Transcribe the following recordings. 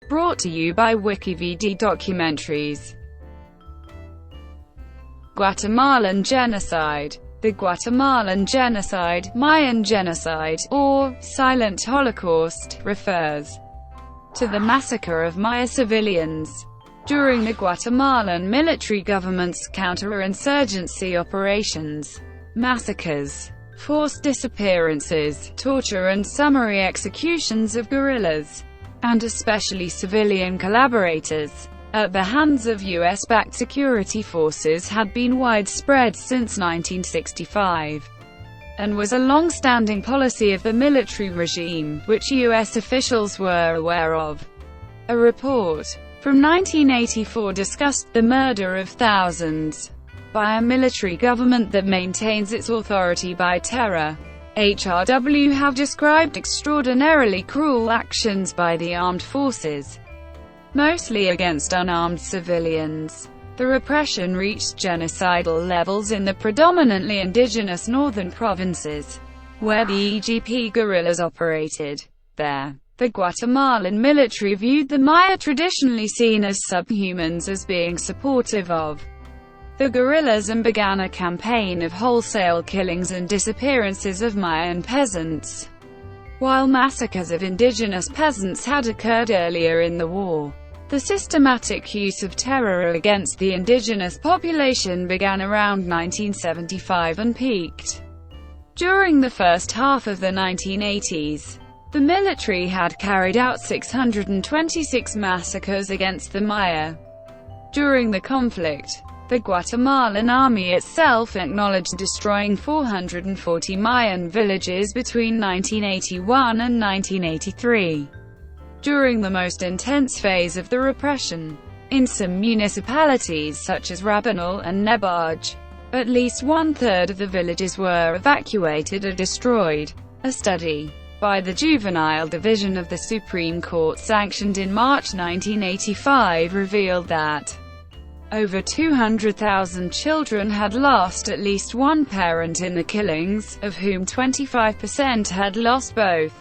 Brought to you by WikiVidi Documentaries. Guatemalan Genocide. The Guatemalan Genocide, Mayan Genocide, or Silent Holocaust, refers to the massacre of Maya civilians during the Guatemalan military government's counterinsurgency operations. Massacres, forced disappearances, torture and summary executions of guerrillas, and especially civilian collaborators, at the hands of US-backed security forces had been widespread since 1965, and was a long-standing policy of the military regime, which US officials were aware of. A report from 1984 discussed the murder of thousands by a military government that maintains its authority by terror. HRW have described extraordinarily cruel actions by the armed forces, mostly against unarmed civilians. The repression reached genocidal levels in the predominantly indigenous northern provinces, where the EGP guerrillas operated. There, the Guatemalan military viewed the Maya, traditionally seen as subhumans, as being supportive of the guerrillas and began a campaign of wholesale killings and disappearances of Mayan peasants. While massacres of indigenous peasants had occurred earlier in the war, the systematic use of terror against the indigenous population began around 1975 and peaked during the first half of the 1980s. The military had carried out 626 massacres against the Maya during the conflict. The Guatemalan army itself acknowledged destroying 440 Mayan villages between 1981 and 1983. During the most intense phase of the repression, in some municipalities such as Rabanal and Nebaj, at least one-third of the villages were evacuated or destroyed. A study by the Juvenile Division of the Supreme Court, sanctioned in March 1985, revealed that over 200,000 children had lost at least one parent in the killings, of whom 25% had lost both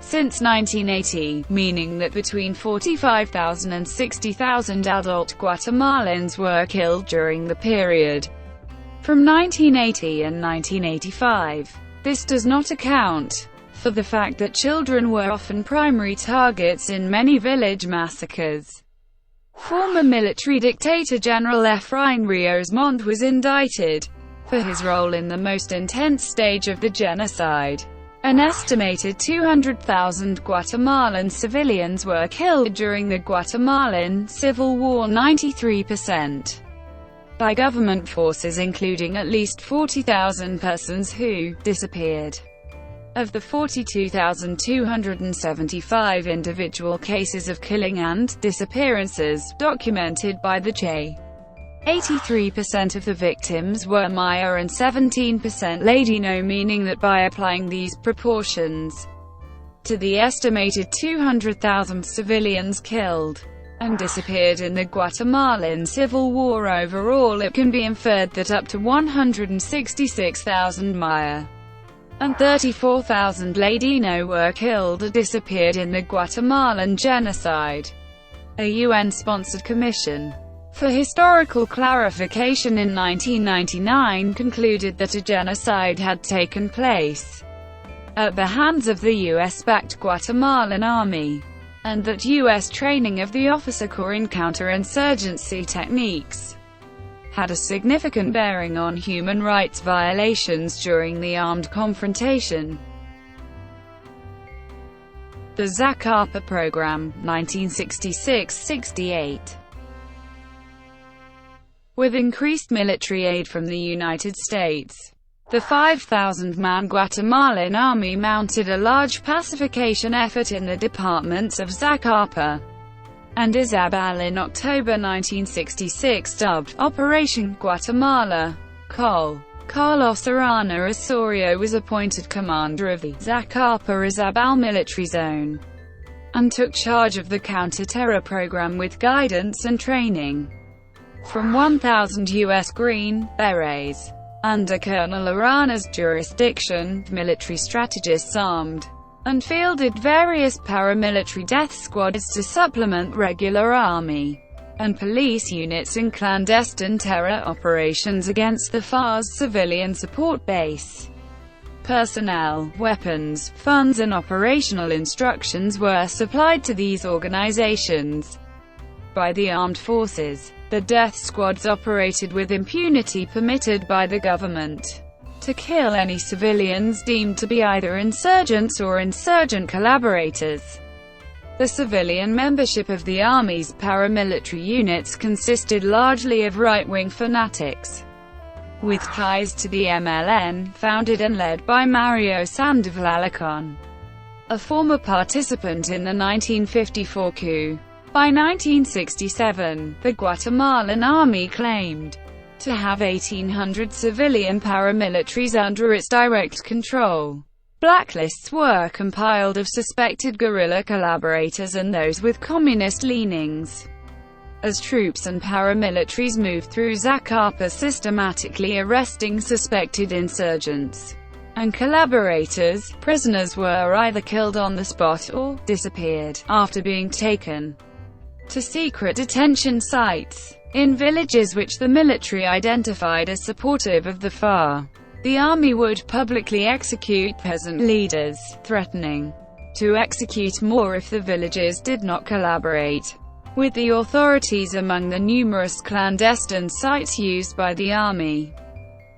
since 1980, meaning that between 45,000 and 60,000 adult Guatemalans were killed during the period from 1980 and 1985. This does not account for the fact that children were often primary targets in many village massacres. Former military dictator General Efrain Rios Montt was indicted for his role in the most intense stage of the genocide. An estimated 200,000 Guatemalan civilians were killed during the Guatemalan Civil War, 93% by government forces, including at least 40,000 persons who disappeared. Of the 42,275 individual cases of killing and disappearances documented by the CHE, 83% of the victims were Maya and 17% Ladino, meaning that by applying these proportions to the estimated 200,000 civilians killed and disappeared in the Guatemalan Civil War overall, it can be inferred that up to 166,000 Maya and 34,000 Ladino were killed or disappeared in the Guatemalan genocide. A UN-sponsored commission for historical clarification in 1999 concluded that a genocide had taken place at the hands of the US-backed Guatemalan army, and that US training of the officer corps in counterinsurgency techniques had a significant bearing on human rights violations during the armed confrontation. The Zacapa Program, 1966–68. With increased military aid from the United States, the 5,000-man Guatemalan army mounted a large pacification effort in the departments of Zacapa and Izabal in October 1966, dubbed Operation Guatemala. Carlos Arana Osorio was appointed commander of the Zacapa-Izabal military zone and took charge of the counter-terror program with guidance and training from 1,000 U.S. Green Berets. Under Colonel Arana's jurisdiction, military strategists armed and fielded various paramilitary death squads to supplement regular army and police units in clandestine terror operations against the FARC's civilian support base. Personnel, weapons, funds and operational instructions were supplied to these organizations by the armed forces. The death squads operated with impunity permitted by the government to kill any civilians deemed to be either insurgents or insurgent collaborators. The civilian membership of the army's paramilitary units consisted largely of right-wing fanatics, with ties to the MLN, founded and led by Mario Sandoval Alarcón, a former participant in the 1954 coup. By 1967, the Guatemalan army claimed to have 1,800 civilian paramilitaries under its direct control. Blacklists were compiled of suspected guerrilla collaborators and those with communist leanings. As troops and paramilitaries moved through Zacapa, systematically arresting suspected insurgents and collaborators, prisoners were either killed on the spot or disappeared after being taken to secret detention sites in villages which the military identified as supportive of the FARC. The army would publicly execute peasant leaders, threatening to execute more if the villages did not collaborate with the authorities. Among the numerous clandestine sites used by the army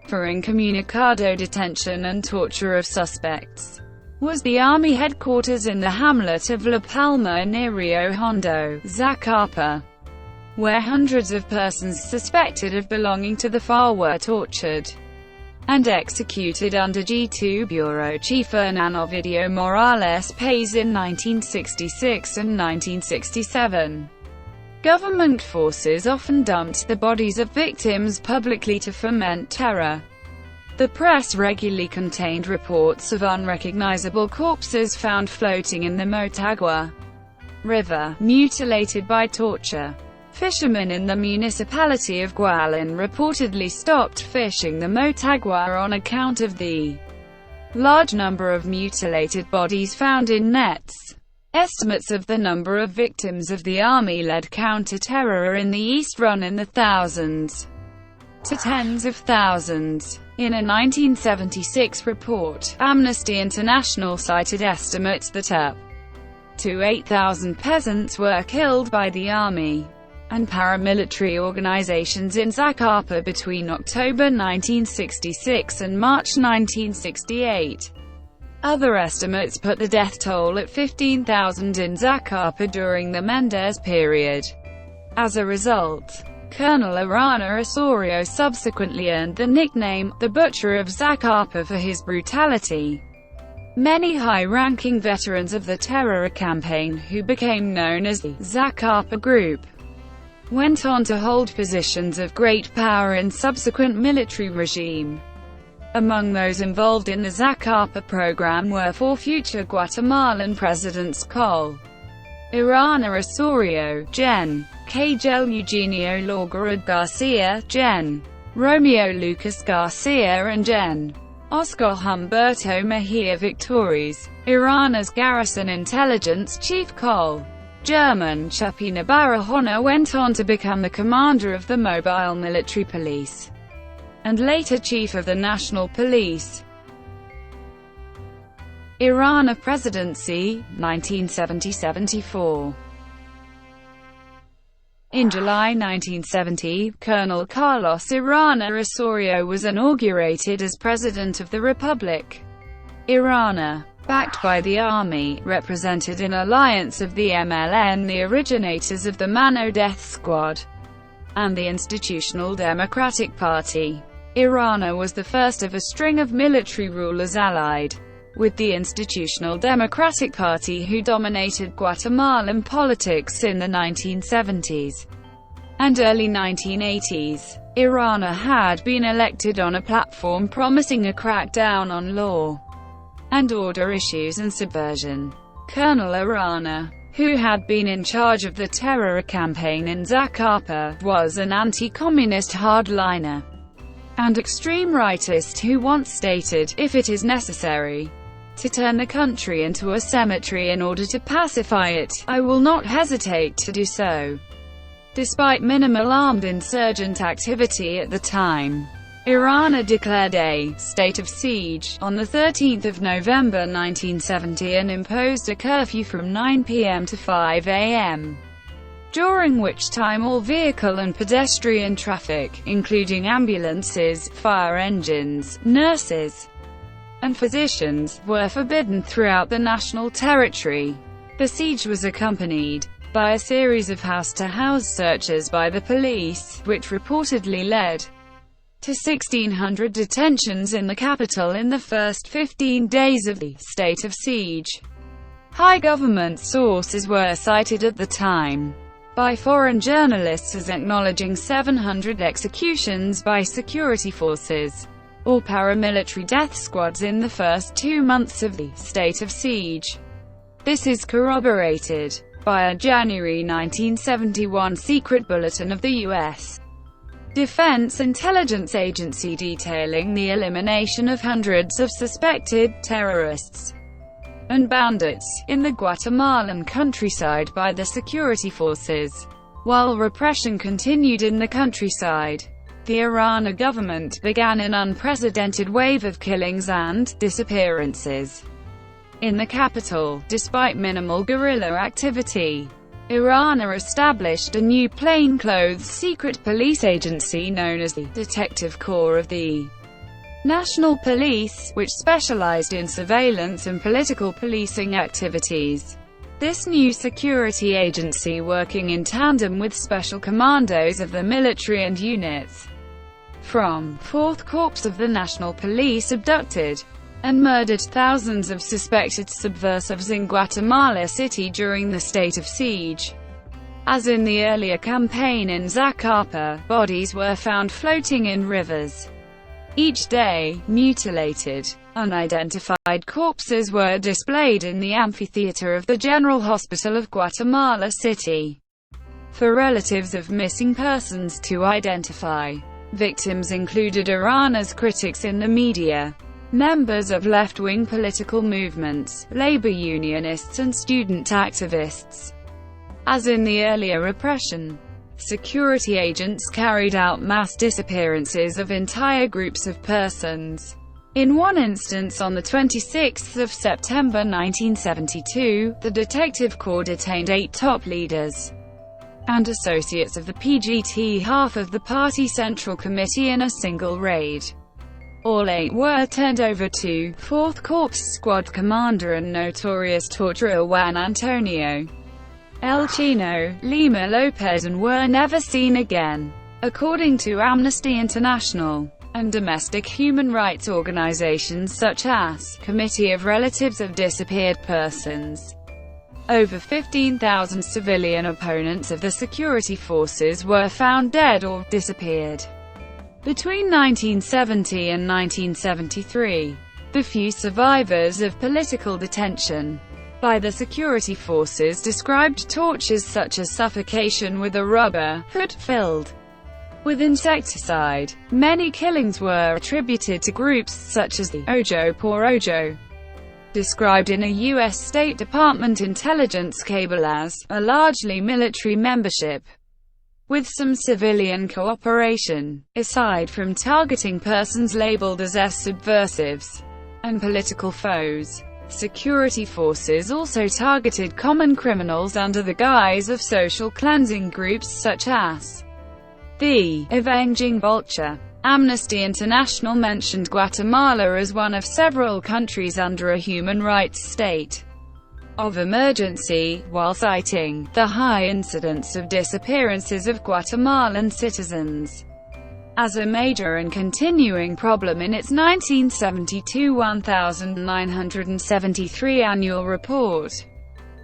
for incommunicado detention and torture of suspects was the army headquarters in the hamlet of La Palma near Rio Hondo, Zacapa, where hundreds of persons suspected of belonging to the FARC were tortured and executed under G2 Bureau Chief Hernan Ovidio Morales Pais in 1966 and 1967. Government forces often dumped the bodies of victims publicly to foment terror. The press regularly contained reports of unrecognizable corpses found floating in the Motagua River, mutilated by torture. Fishermen in the municipality of Gualin reportedly stopped fishing the Motagua on account of the large number of mutilated bodies found in nets. Estimates of the number of victims of the army-led counter-terror in the East run in the thousands to tens of thousands. In a 1976 report, Amnesty International cited estimates that up to 8,000 peasants were killed by the army and paramilitary organizations in Zacapa between October 1966 and March 1968. Other estimates put the death toll at 15,000 in Zacapa during the Mendez period. As a result, Colonel Arana Osorio subsequently earned the nickname, the Butcher of Zacapa, for his brutality. Many high-ranking veterans of the terror campaign, who became known as the Zacapa Group, went on to hold positions of great power in subsequent military regime. Among those involved in the Zacapa program were four future Guatemalan presidents: Col. Arana Osorio, Gen. Cagel Eugenio Lorgarud Garcia, Gen. Romeo Lucas Garcia and Gen. Oscar Humberto Mejia Victores. Arana's garrison intelligence chief Col. German Chupina Barahona went on to become the commander of the mobile military police and later chief of the national police. Arana presidency, 1970–74. In July 1970, Colonel Carlos Arana Osorio was inaugurated as President of the Republic. Arana, backed by the army, represented an alliance of the MLN, the originators of the Mano Death Squad, and the Institutional Democratic Party. Arana was the first of a string of military rulers allied with the Institutional Democratic Party, who dominated Guatemalan politics in the 1970s and early 1980s. Arana had been elected on a platform promising a crackdown on law and order issues and subversion. Colonel Arana, who had been in charge of the terror campaign in Zacapa, was an anti-communist hardliner and extreme rightist who once stated, "If it is necessary to turn the country into a cemetery in order to pacify it, I will not hesitate to do so. Despite minimal armed insurgent activity at the time, Arana declared a state of siege on 13 November 1970 and imposed a curfew from 9 p.m. to 5 a.m., during which time all vehicle and pedestrian traffic, including ambulances, fire engines, nurses, and physicians, were forbidden throughout the national territory. The siege was accompanied by a series of house-to-house searches by the police, which reportedly led to 1,600 detentions in the capital in the first 15 days of the state of siege. High government sources were cited at the time by foreign journalists as acknowledging 700 executions by security forces or paramilitary death squads in the first 2 months of the state of siege. This is corroborated by a January 1971 secret bulletin of the U.S. Defense Intelligence Agency detailing the elimination of hundreds of suspected terrorists and bandits in the Guatemalan countryside by the security forces. While repression continued in the countryside, the Arana government began an unprecedented wave of killings and disappearances in the capital. Despite minimal guerrilla activity, Arana established a new plainclothes secret police agency known as the Detective Corps of the National Police, which specialized in surveillance and political policing activities. This new security agency, working in tandem with special commandos of the military and units from 4th Corps of the National Police, abducted and murdered thousands of suspected subversives in Guatemala City during the state of siege. As in the earlier campaign in Zacapa, bodies were found floating in rivers. Each day, mutilated, unidentified corpses were displayed in the amphitheater of the General Hospital of Guatemala City for relatives of missing persons to identify. Victims included Arana's critics in the media, members of left-wing political movements, labor unionists and student activists. As in the earlier repression, security agents carried out mass disappearances of entire groups of persons. In one instance on 26 September 1972, the Detective Corps detained 8 top leaders and associates of the PGT, half of the party Central Committee, in a single raid. All 8 were turned over to 4th Corps Squad Commander and notorious torturer Juan Antonio El Chino Lima Lopez, and were never seen again. According to Amnesty International and domestic human rights organizations such as Committee of Relatives of Disappeared Persons, over 15,000 civilian opponents of the security forces were found dead or disappeared between 1970 and 1973. The few survivors of political detention by the security forces described tortures such as suffocation with a rubber hood filled with insecticide. Many killings were attributed to groups such as the Ojo por Ojo, described in a U.S. State Department intelligence cable as a largely military membership with some civilian cooperation. Aside from targeting persons labeled as subversives and political foes, security forces also targeted common criminals under the guise of social cleansing groups such as the Avenging Vulture. Amnesty International mentioned Guatemala as one of several countries under a human rights state of emergency, while citing the high incidence of disappearances of Guatemalan citizens as a major and continuing problem in its 1972 1973 annual report.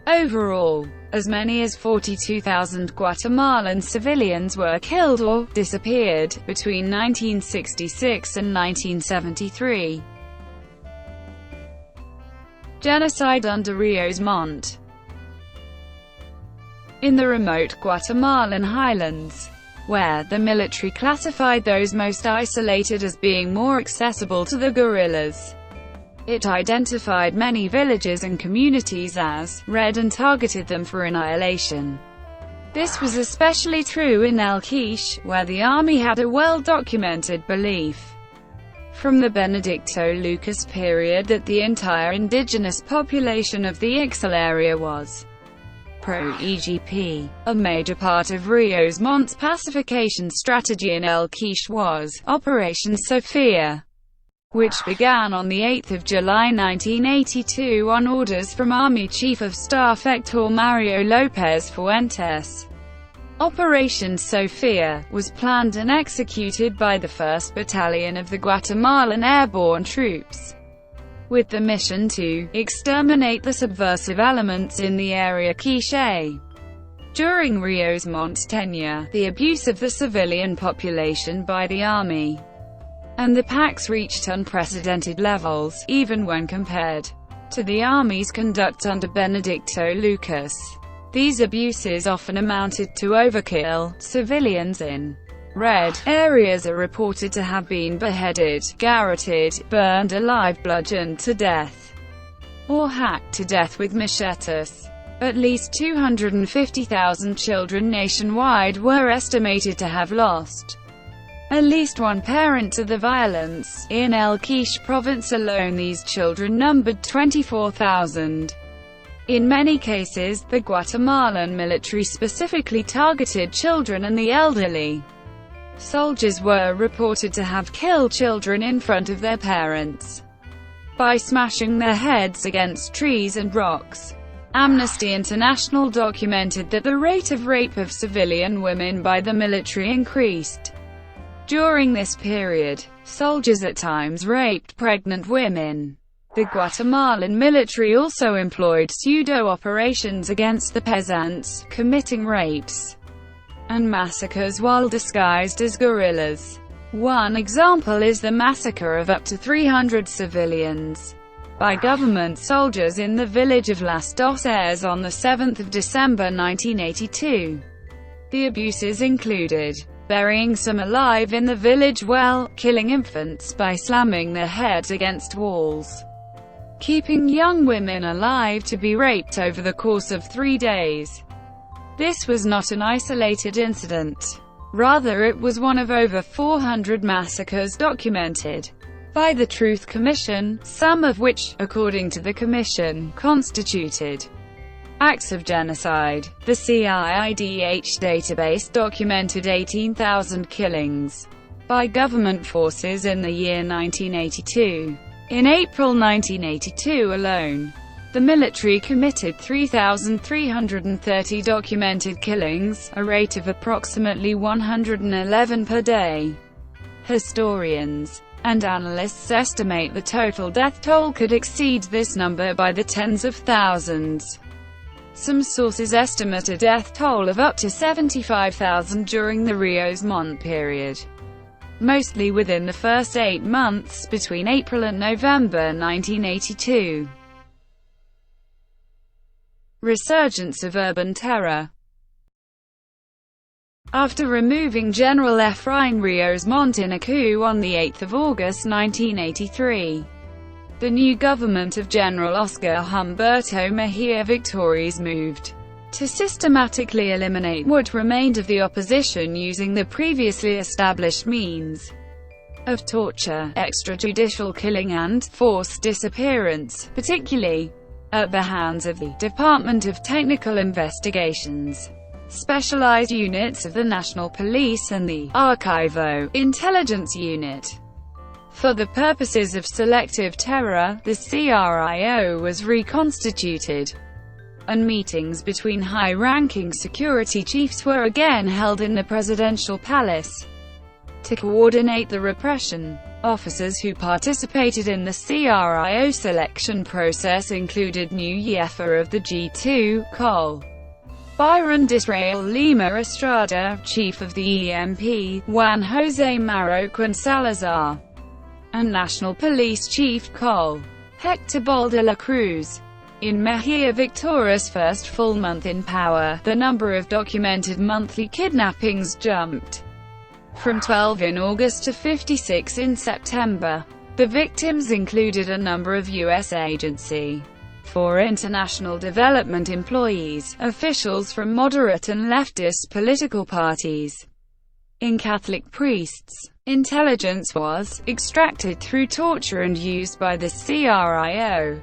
Overall, as many as 42,000 Guatemalan civilians were killed or disappeared between 1966 and 1973. Genocide under Rios Montt. In the remote Guatemalan highlands, where the military classified those most isolated as being more accessible to the guerrillas, It identified many villages and communities as red and targeted them for annihilation. This was especially true in El Quiche, where the army had a well-documented belief from the Benedicto Lucas period that the entire indigenous population of the Ixal area was pro-EGP. A major part of Rios Montt's pacification strategy in El Quiche was Operation Sophia, which began on 8 July 1982 on orders from Army Chief of Staff Héctor Mario López Fuentes. Operation Sophia was planned and executed by the 1st Battalion of the Guatemalan Airborne Troops, with the mission to exterminate the subversive elements in the area Quiche. During Rios Montt's tenure, the abuse of the civilian population by the army and the PACs reached unprecedented levels, even when compared to the army's conduct under Benedicto Lucas. These abuses often amounted to overkill. Civilians in red areas are reported to have been beheaded, garroted, burned alive, bludgeoned to death, or hacked to death with machetes. At least 250,000 children nationwide were estimated to have lost at least one parent to the violence. In El Quiche province alone, these children numbered 24,000. In many cases, the Guatemalan military specifically targeted children and the elderly. Soldiers were reported to have killed children in front of their parents by smashing their heads against trees and rocks. Amnesty International documented that the rate of rape of civilian women by the military increased. During this period, soldiers at times raped pregnant women. The Guatemalan military also employed pseudo-operations against the peasants, committing rapes and massacres while disguised as guerrillas. One example is the massacre of up to 300 civilians by government soldiers in the village of Las Doces on 7 December 1982. The abuses included burying some alive in the village well, killing infants by slamming their heads against walls, keeping young women alive to be raped over the course of 3 days. This was not an isolated incident. Rather, it was one of over 400 massacres documented by the Truth Commission, some of which, according to the Commission, constituted acts of genocide. The CIIDH database documented 18,000 killings by government forces in the year 1982. In April 1982 alone, the military committed 3,330 documented killings, a rate of approximately 111 per day. Historians and analysts estimate the total death toll could exceed this number by the tens of thousands. Some sources estimate a death toll of up to 75,000 during the Rios Montt period, mostly within the first 8 months between April and November 1982. Resurgence of urban terror. After removing General Efrain Rios Montt in a coup on 8 August 1983, the new government of General Oscar Humberto Mejia Victorias moved to systematically eliminate what remained of the opposition using the previously established means of torture, extrajudicial killing and forced disappearance, particularly at the hands of the Department of Technical Investigations, specialized units of the National Police and the Archivo Intelligence Unit. For the purposes of selective terror, the CRIO was reconstituted, and meetings between high-ranking security chiefs were again held in the presidential palace to coordinate the repression. Officers who participated in the CRIO selection process included new Jefe of the G2, Col. Byron Disrael Lima Estrada, Chief of the EMP, Juan José Marroquín Salazar, and National Police Chief Col. Héctor Bol de la Cruz. In Mejia Victoria's first full month in power, the number of documented monthly kidnappings jumped from 12 in August to 56 in September. The victims included a number of U.S. Agency for International Development employees, officials from moderate and leftist political parties, and Catholic priests. Intelligence was extracted through torture and used by the CRIO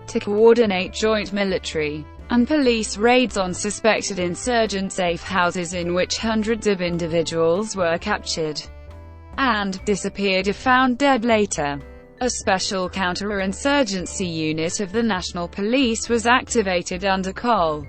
to coordinate joint military and police raids on suspected insurgent safe houses in which hundreds of individuals were captured and disappeared or found dead later. A special counterinsurgency unit of the National Police was activated under Col.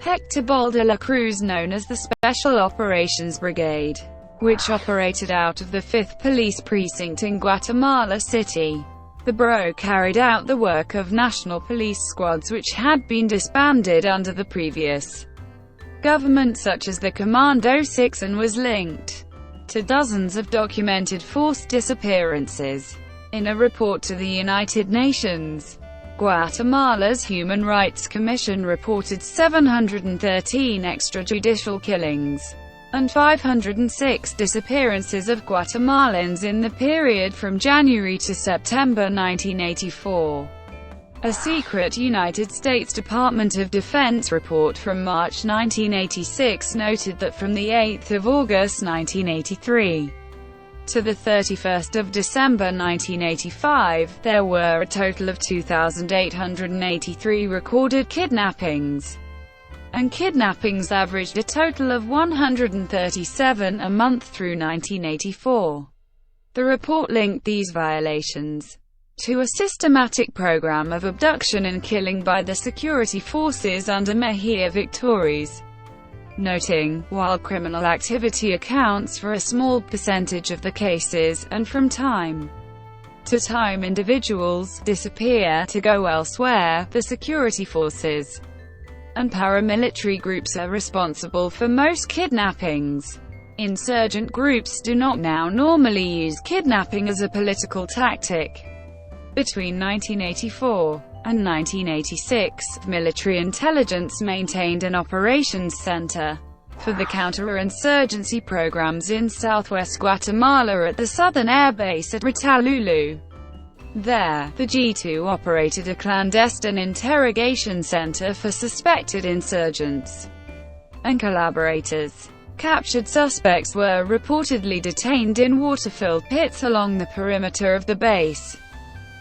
Hector Bol de la Cruz, known as the Special Operations Brigade, which operated out of the 5th Police Precinct in Guatemala City. The BRO carried out the work of national police squads which had been disbanded under the previous government, such as the Commando 6, and was linked to dozens of documented forced disappearances. In a report to the United Nations, Guatemala's Human Rights Commission reported 713 extrajudicial killings and 506 disappearances of Guatemalans in the period from January to September 1984. A secret United States Department of Defense report from March 1986 noted that from the 8th of August 1983 to the 31st of December 1985, there were a total of 2,883 recorded kidnappings, and kidnappings averaged a total of 137 a month through 1984. The report linked these violations to a systematic program of abduction and killing by the security forces under Mejia Victores, noting, while criminal activity accounts for a small percentage of the cases, and from time to time individuals disappear to go elsewhere, the security forces and paramilitary groups are responsible for most kidnappings. Insurgent groups do not now normally use kidnapping as a political tactic. Between 1984 and 1986, military intelligence maintained an operations center for the counterinsurgency programs in southwest Guatemala at the Southern Air Base at Ritalulu. There, the G2 operated a clandestine interrogation center for suspected insurgents and collaborators. Captured suspects were reportedly detained in water-filled pits along the perimeter of the base,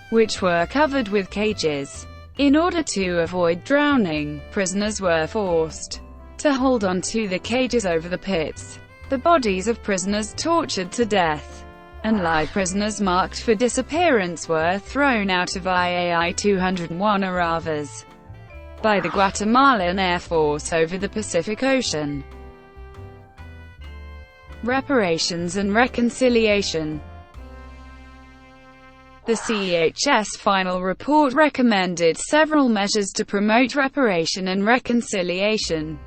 which were covered with cages. In order to avoid drowning, prisoners were forced to hold onto the cages over the pits. The bodies of prisoners tortured to death and live prisoners marked for disappearance were thrown out of IAI-201 Aravas by the Guatemalan Air Force over the Pacific Ocean. Reparations and reconciliation. The CEHS final report recommended several measures to promote reparation and reconciliation,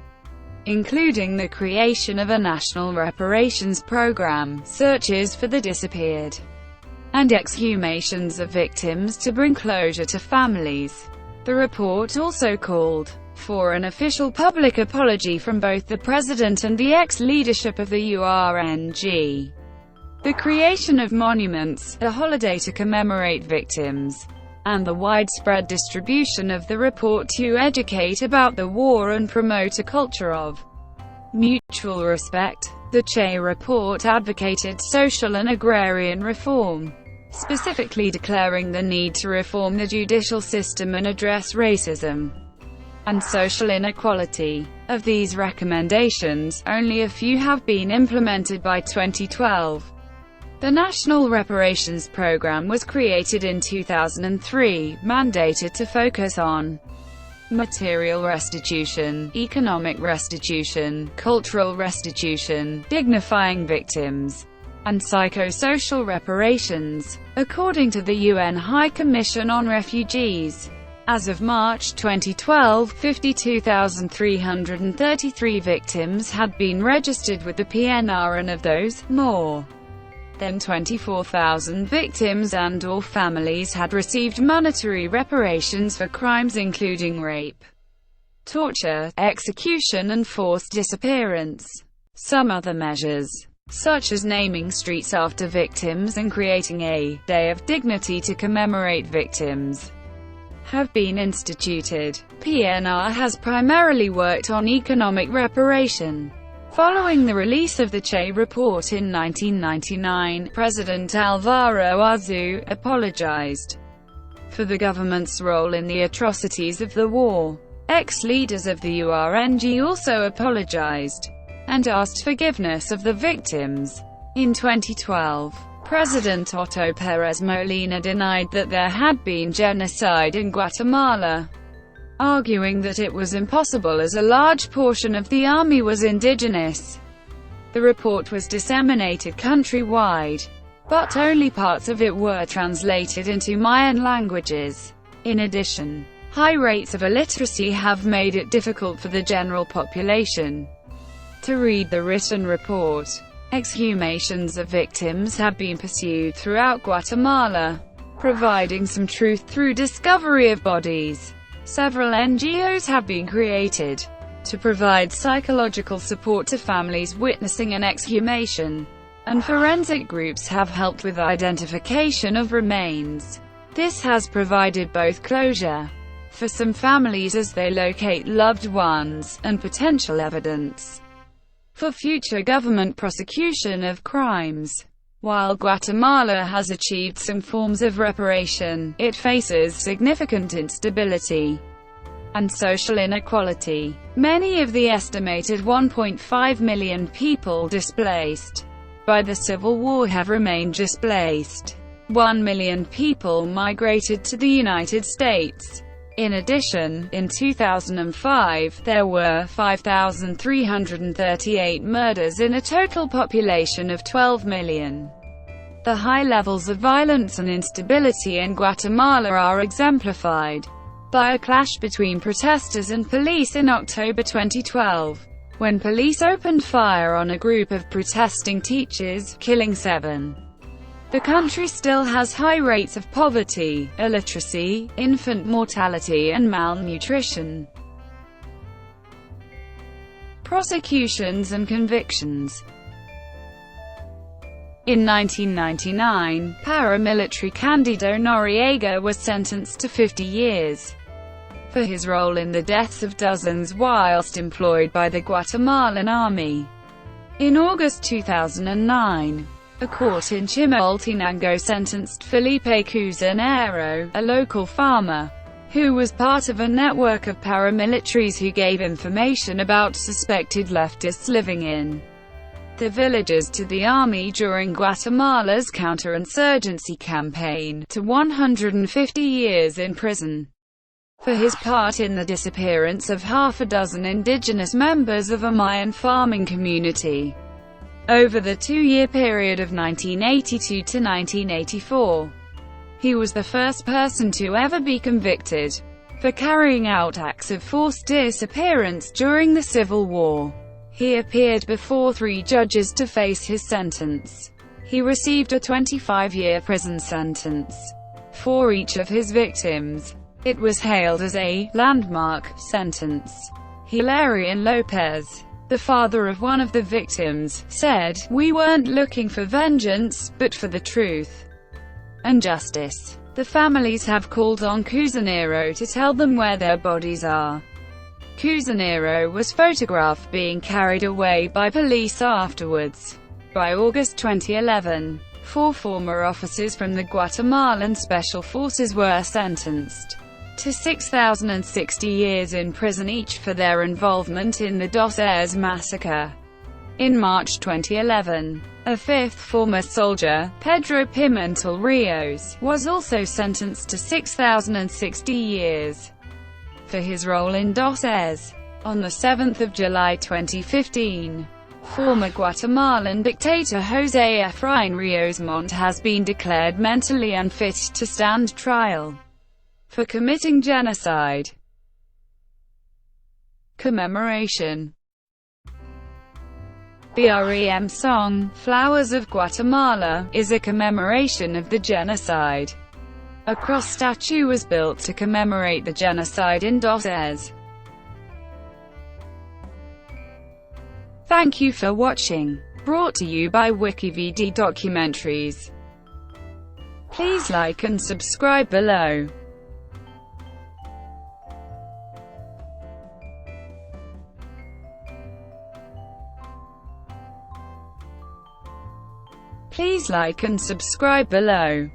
including the creation of a national reparations program, searches for the disappeared, and exhumations of victims to bring closure to families. The report also called for an official public apology from both the president and the ex-leadership of the URNG, the creation of monuments, a holiday to commemorate victims, and the widespread distribution of the report to educate about the war and promote a culture of mutual respect. The Che report advocated social and agrarian reform, specifically declaring the need to reform the judicial system and address racism and social inequality. Of these recommendations, only a few have been implemented by 2012. The National Reparations Program was created in 2003, mandated to focus on material restitution, economic restitution, cultural restitution, dignifying victims, and psychosocial reparations, according to the UN High Commission on Refugees. As of March 2012, 52,333 victims had been registered with the PNR, and of those, more than 24,000 victims and/or families had received monetary reparations for crimes including rape, torture, execution and forced disappearance. Some other measures such as naming streets after victims and creating a Day of Dignity to commemorate victims, have been instituted. PNR has primarily worked on economic reparation. Following the release of the Che Report in 1999, President Alvaro Arzu apologized for the government's role in the atrocities of the war. Ex-leaders of the URNG also apologized and asked forgiveness of the victims. In 2012, President Otto Pérez Molina denied that there had been genocide in Guatemala, arguing that it was impossible as a large portion of the army was indigenous. The report was disseminated countrywide, but only parts of it were translated into Mayan languages. In addition, high rates of illiteracy have made it difficult for the general population to read the written report. Exhumations of victims have been pursued throughout Guatemala, providing some truth through discovery of bodies. Several NGOs have been created to provide psychological support to families witnessing an exhumation, and forensic groups have helped with identification of remains. This has provided both closure for some families as they locate loved ones, and potential evidence for future government prosecution of crimes. While Guatemala has achieved some forms of reparation, it faces significant instability and social inequality. Many of the estimated 1.5 million people displaced by the Civil War have remained displaced. 1 million people migrated to the United States. In addition, in 2005, there were 5,338 murders in a total population of 12 million. The high levels of violence and instability in Guatemala are exemplified by a clash between protesters and police in October 2012, when police opened fire on a group of protesting teachers, killing 7. The country still has high rates of poverty, illiteracy, infant mortality and malnutrition. Prosecutions and convictions. In 1999, paramilitary Candido Noriega was sentenced to 50 years for his role in the deaths of dozens whilst employed by the Guatemalan army. In August 2009, a court in Chimaltenango sentenced Felipe Cusinero, a local farmer, who was part of a network of paramilitaries who gave information about suspected leftists living in the villages to the army during Guatemala's counterinsurgency campaign, to 150 years in prison for his part in the disappearance of half a dozen indigenous members of a Mayan farming community over the two-year period of 1982 to 1984. He was the first person to ever be convicted for carrying out acts of forced disappearance during the Civil War. He appeared before 3 judges to face his sentence. He received a 25-year prison sentence for each of his victims. It was hailed as a landmark sentence. Hilarion Lopez, the father of one of the victims, said, "We weren't looking for vengeance, but for the truth and justice." The families have called on Cusinero to tell them where their bodies are. Cusinero was photographed being carried away by police afterwards. By August 2011, 4 former officers from the Guatemalan Special Forces were sentenced to 6,060 years in prison each for their involvement in the Dos Eres massacre. In March 2011, a 5th former soldier, Pedro Pimentel Rios, was also sentenced to 6,060 years for his role in Dos Eres. On 7 July 2015, former Guatemalan dictator José Efraín Ríos Montt has been declared mentally unfit to stand trial for committing genocide. Commemoration. The REM song, "Flowers of Guatemala," is a commemoration of the genocide. A cross statue was built to commemorate the genocide in Dos Eres. Thank you for watching. Brought to you by WikiVidi Documentaries. Please like and subscribe below. Please like and subscribe below.